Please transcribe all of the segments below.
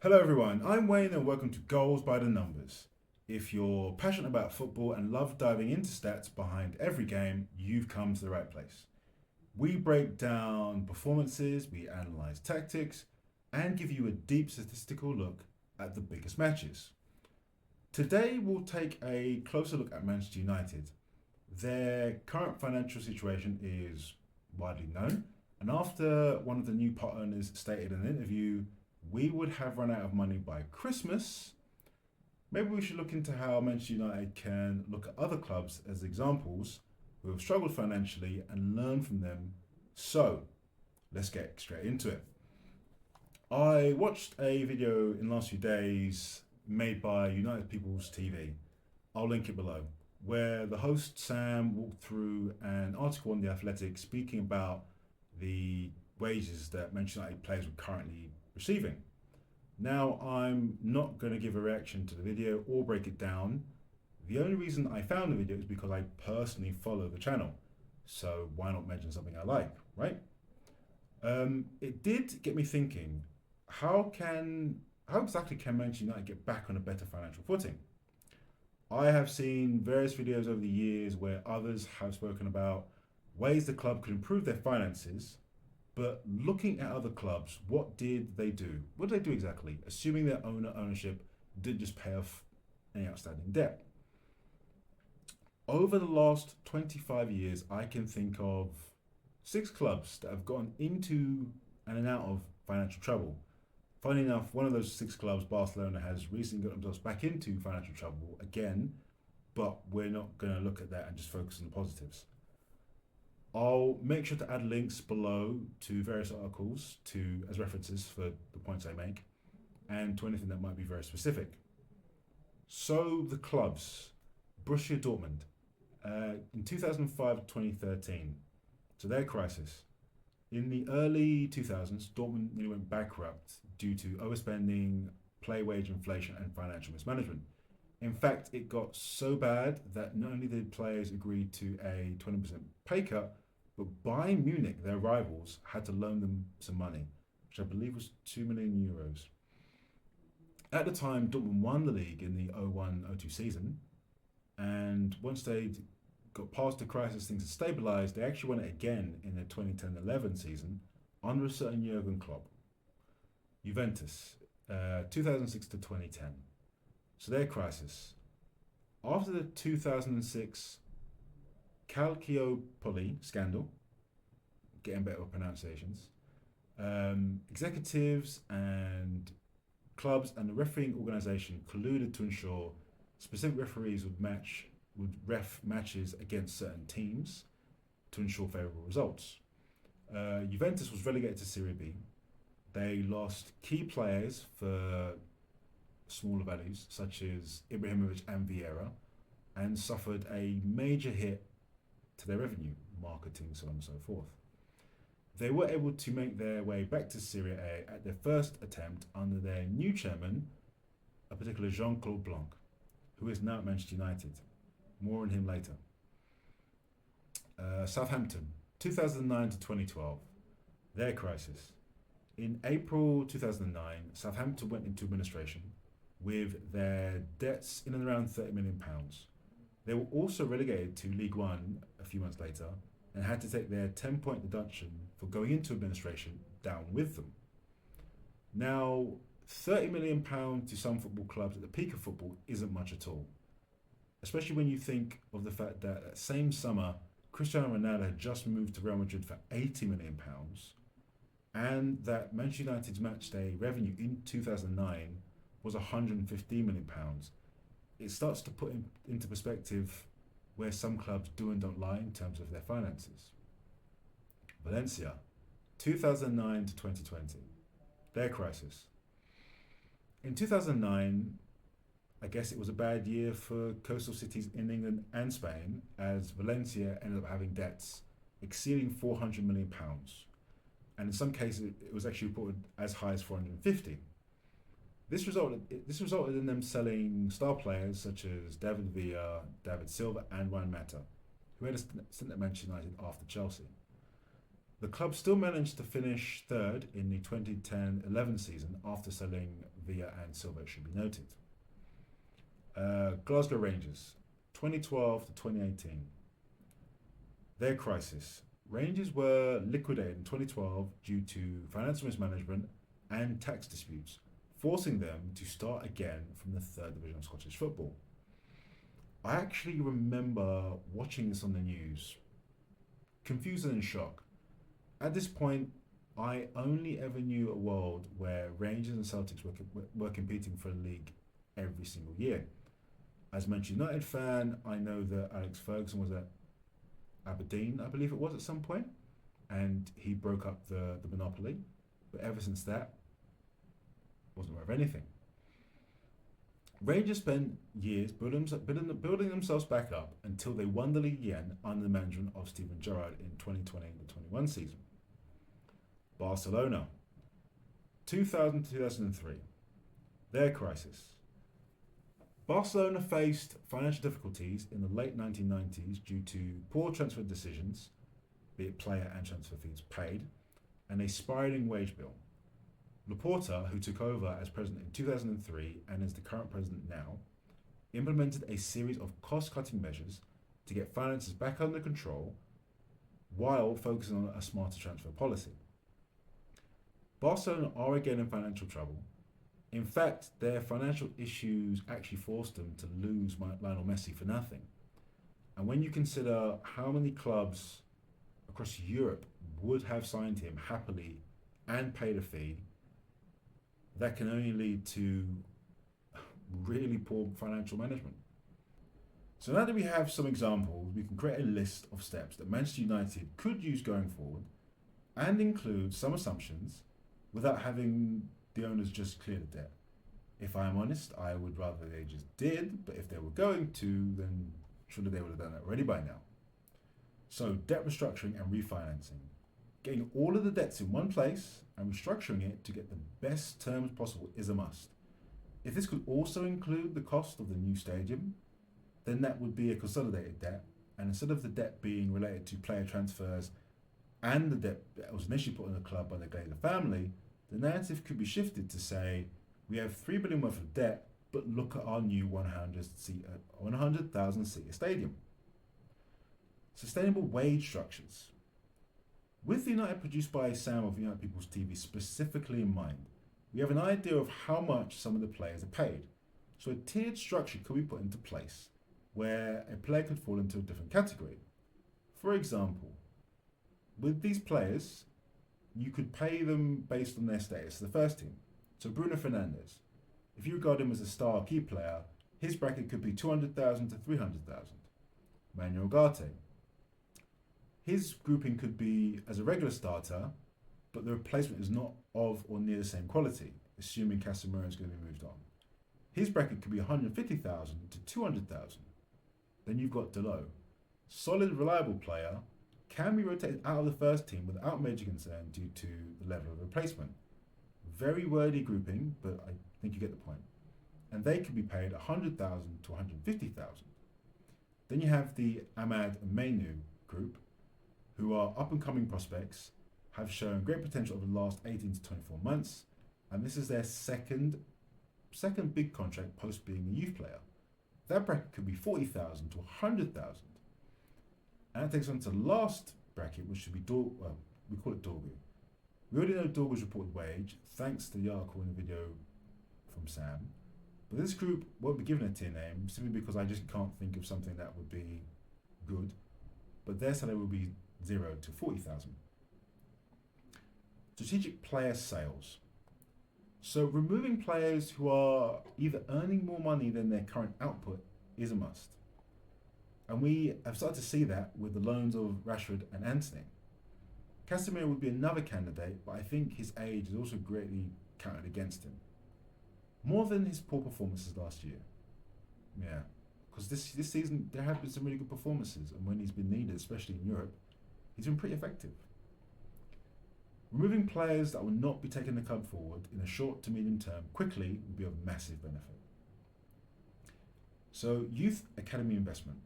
Hello, everyone. I'm Wayne, and welcome to Goals by the Numbers. If you're passionate about football and love diving into stats behind every game, you've come to the right place. We break down performances, we analyze tactics, and give you a deep statistical look at the biggest matches. Today, we'll take a closer look at Manchester United. Their current financial situation is widely known, and after one of the new part owners stated in an interview, we would have run out of money by Christmas. Maybe we should look into how Manchester United can look at other clubs as examples who have struggled financially and learn from them. So, let's get straight into it. I watched a video in the last few days made by United People's TV. I'll link it below, where the host Sam walked through an article on The Athletic speaking about the wages that Manchester United players were currently receiving. Now, I'm not going to give a reaction to the video or break it down. The only reason I found the video is because I personally follow the channel. So why not mention something I like, right? It did get me thinking, how exactly can Manchester United get back on a better financial footing? I have seen various videos over the years where others have spoken about ways the club could improve their finances, but looking at other clubs, what did they do? What did they do exactly? Assuming their ownership did just pay off any outstanding debt. Over the last 25 years, I can think of six clubs that have gotten into and out of financial trouble. Funny enough, one of those six clubs, Barcelona, has recently got themselves back into financial trouble again, but we're not going to look at that and just focus on the positives. I'll make sure to add links below to various articles to as references for the points I make and to anything that might be very specific. So the clubs, Borussia Dortmund, in 2005 to 2013, so their crisis. In the early 2000s, Dortmund nearly went bankrupt due to overspending, play wage inflation, and financial mismanagement. In fact, it got so bad that not only did players agree to a 20% pay cut, but Bayern Munich, their rivals, had to loan them some money, which I believe was 2 million euros. At the time, Dortmund won the league in the 01-02 season, and once they got past the crisis, things had stabilised, they actually won it again in the 2010-11 season under a certain Jurgen Klopp. Juventus, 2006 to 2010. So their crisis. After the 2006 Calciopoli scandal, getting better pronunciations, executives and clubs and the refereeing organisation colluded to ensure specific referees would ref matches against certain teams to ensure favourable results. Juventus was relegated to Serie B. They lost key players for smaller values, such as Ibrahimovic and Vieira, and suffered a major hit to their revenue, marketing, so on and so forth. They were able to make their way back to Serie A at their first attempt under their new chairman, a particular Jean-Claude Blanc, who is now at Manchester United. More on him later. Southampton, 2009 to 2012, their crisis. In April 2009, Southampton went into administration with their debts in and around £30 million. They were also relegated to League One a few months later and had to take their 10-point deduction for going into administration down with them. Now, £30 million to some football clubs at the peak of football isn't much at all, especially when you think of the fact that same summer, Cristiano Ronaldo had just moved to Real Madrid for £80 million, and that Manchester United's match day revenue in 2009 was £115 million. It starts to put into perspective where some clubs do and don't lie in terms of their finances. Valencia, 2009 to 2020, their crisis. In 2009, I guess it was a bad year for coastal cities in England and Spain, as Valencia ended up having debts exceeding £400 million. And in some cases, it was actually reported as high as 450. This resulted in them selling star players such as David Villa, David Silva, and Ryan Mata, who had a stint at Manchester United after Chelsea. The club still managed to finish third in the 2010-11 season after selling Villa and Silva, it should be noted. Glasgow Rangers, 2012 to 2018. Their crisis. Rangers were liquidated in 2012 due to financial mismanagement and tax disputes, forcing them to start again from the third division of Scottish football. I actually remember watching this on the news, confused and in shock. At this point, I only ever knew a world where Rangers and Celtics were competing for a league every single year. As a Manchester United fan, I know that Alex Ferguson was at Aberdeen, I believe it was at some point, and he broke up the monopoly. But ever since that, wasn't aware of anything. Rangers spent years building themselves back up until they won the league again under the management of Steven Gerrard in 2020-21 season. Barcelona, 2000 to 2003. Their crisis. Barcelona faced financial difficulties in the late 1990s due to poor transfer decisions, be it player and transfer fees paid, and a spiralling wage bill. Laporta, who took over as president in 2003 and is the current president now, implemented a series of cost-cutting measures to get finances back under control while focusing on a smarter transfer policy. Barcelona are again in financial trouble. In fact, their financial issues actually forced them to lose Lionel Messi for nothing. And when you consider how many clubs across Europe would have signed him happily and paid a fee, that can only lead to really poor financial management. So now that we have some examples, we can create a list of steps that Manchester United could use going forward and include some assumptions without having the owners just clear the debt. If I'm honest, I would rather they just did, but if they were going to, then surely they would have done that already by now. So debt restructuring and refinancing. Getting all of the debts in one place and restructuring it to get the best terms possible is a must. If this could also include the cost of the new stadium, then that would be a consolidated debt, and instead of the debt being related to player transfers and the debt that was initially put on the club by the Glazer family, the narrative could be shifted to say, we have $3 billion worth of debt, but look at our new 100,000 seat stadium. Sustainable wage structures. With the United produced by Sam of United People's TV specifically in mind, we have an idea of how much some of the players are paid. So a tiered structure could be put into place where a player could fall into a different category. For example, with these players, you could pay them based on their status, the first team. So Bruno Fernandes, if you regard him as a star key player, his bracket could be 200,000 to 300,000. Manuel Ugarte, his grouping could be as a regular starter, but the replacement is not of or near the same quality, assuming Casemiro is going to be moved on. His bracket could be 150,000 to 200,000. Then you've got Delot, solid, reliable player, can be rotated out of the first team without major concern due to the level of replacement. Very wordy grouping, but I think you get the point. And they could be paid 100,000 to 150,000. Then you have the Ahmad and Mainu group, who are up-and-coming prospects, have shown great potential over the last 18 to 24 months, and this is their second big contract post being a youth player. That bracket could be 40,000 to 100,000. And that takes us on to the last bracket, which should be we call it Dorgu. We already know Dorgu's reported wage, thanks to the article in the video from Sam. But this group won't be given a tier name, simply because I just can't think of something that would be good. But their salary will be 0 to 40,000. Strategic player sales. So removing players who are either earning more money than their current output is a must. And we have started to see that with the loans of Rashford and Antony. Casemiro would be another candidate, but I think his age is also greatly counted against him. More than his poor performances last year. Yeah, because this season there have been some really good performances, and when he's been needed, especially in Europe, he's been pretty effective. Removing players that will not be taking the club forward in a short to medium term quickly will be of massive benefit. So, youth academy investment.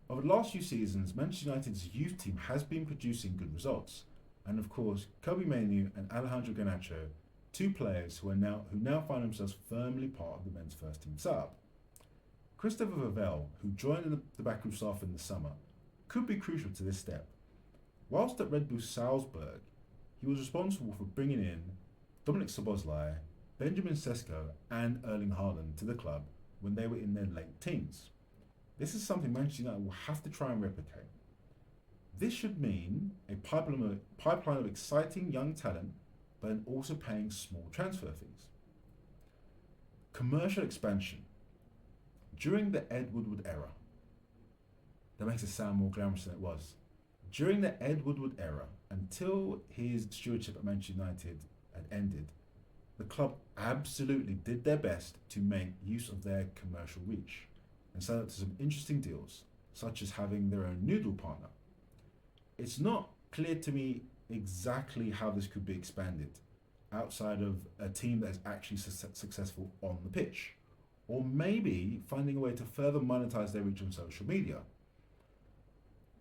Over the last few seasons, Manchester United's youth team has been producing good results, and of course, Kobe Mainoo and Alejandro Garnacho two players who now find themselves firmly part of the men's first team setup. Christopher Vavell, who joined the backroom staff in the summer, could be crucial to this step. Whilst at Red Bull Salzburg, he was responsible for bringing in Dominik Szoboszlai, Benjamin Sesko and Erling Haaland to the club when they were in their late teens. This is something Manchester United will have to try and replicate. This should mean a pipeline of exciting young talent, but then also paying small transfer fees. Commercial expansion. During the Ed Woodward era, that makes it sound more glamorous than it was. During the Ed Woodward era, until his stewardship at Manchester United had ended, the club absolutely did their best to make use of their commercial reach and signed up to some interesting deals, such as having their own noodle partner. It's not clear to me exactly how this could be expanded outside of a team that is actually successful on the pitch, or maybe finding a way to further monetize their reach on social media.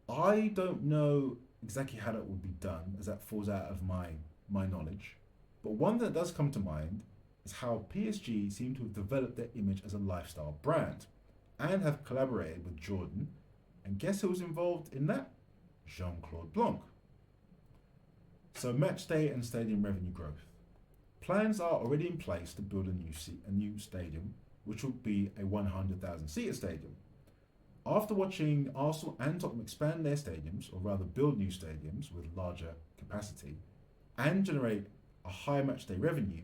I don't know exactly how that would be done, as that falls out of my knowledge, but one that does come to mind is how PSG seem to have developed their image as a lifestyle brand and have collaborated with Jordan, and guess who was involved in that? Jean-Claude Blanc. So match day and stadium revenue growth. Plans are already in place to build a new stadium, which will be a 100,000 seater stadium. After watching Arsenal and Tottenham expand their stadiums, or rather build new stadiums with larger capacity, and generate a higher match day revenue,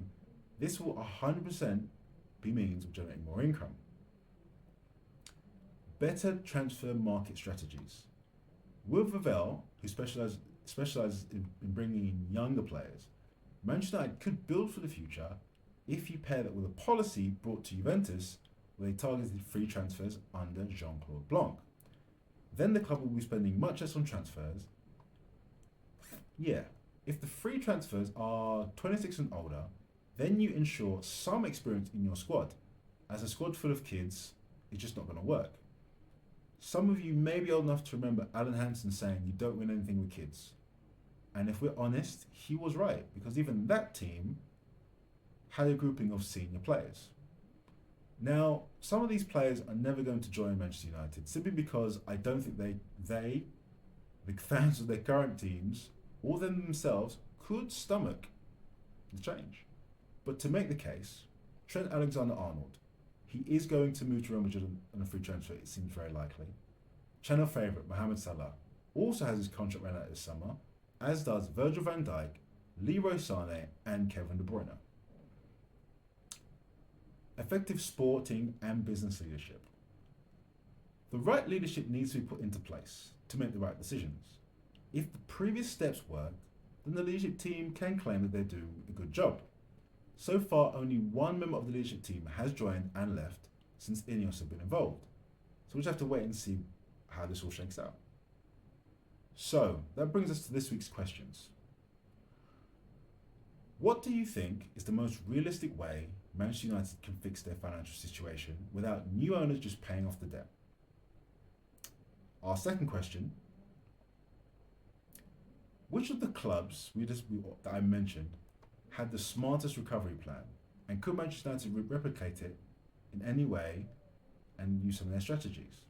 this will 100% be means of generating more income. Better transfer market strategies. With Vavell, who specialises in bringing in younger players, Manchester United could build for the future if you pair that with a policy brought to Juventus where they targeted free transfers under Jean-Claude Blanc. Then the club will be spending much less on transfers. Yeah, if the free transfers are 26 and older, then you ensure some experience in your squad, as a squad full of kids is just not going to work. Some of you may be old enough to remember Alan Hansen saying you don't win anything with kids. And if we're honest, he was right, because even that team had a grouping of senior players. Now, some of these players are never going to join Manchester United simply because I don't think they, big fans of their current teams, or them themselves, could stomach the change. But to make the case, Trent Alexander-Arnold, he is going to move to Real Madrid on a free transfer, it seems very likely. Channel favourite Mohamed Salah also has his contract run out this summer, as does Virgil van Dijk, Leroy Sané and Kevin De Bruyne. Effective sporting and business leadership. The right leadership needs to be put into place to make the right decisions. If the previous steps work, then the leadership team can claim that they're doing a good job. So far, only one member of the leadership team has joined and left since Ineos have been involved. So we'll just have to wait and see how this all shakes out. So that brings us to this week's questions. What do you think is the most realistic way Manchester United can fix their financial situation without new owners just paying off the debt? Our second question: which of the clubs that I mentioned had the smartest recovery plan, and could Manchester United replicate it in any way and use some of their strategies?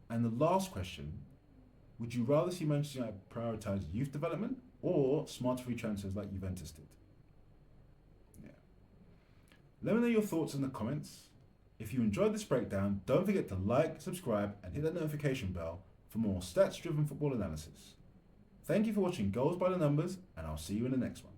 And the last question: would you rather see Manchester United prioritise youth development or smarter free transfers like Juventus did? Yeah. Let me know your thoughts in the comments. If you enjoyed this breakdown, don't forget to like, subscribe and hit that notification bell for more stats-driven football analysis. Thank you for watching Goals by the Numbers, and I'll see you in the next one.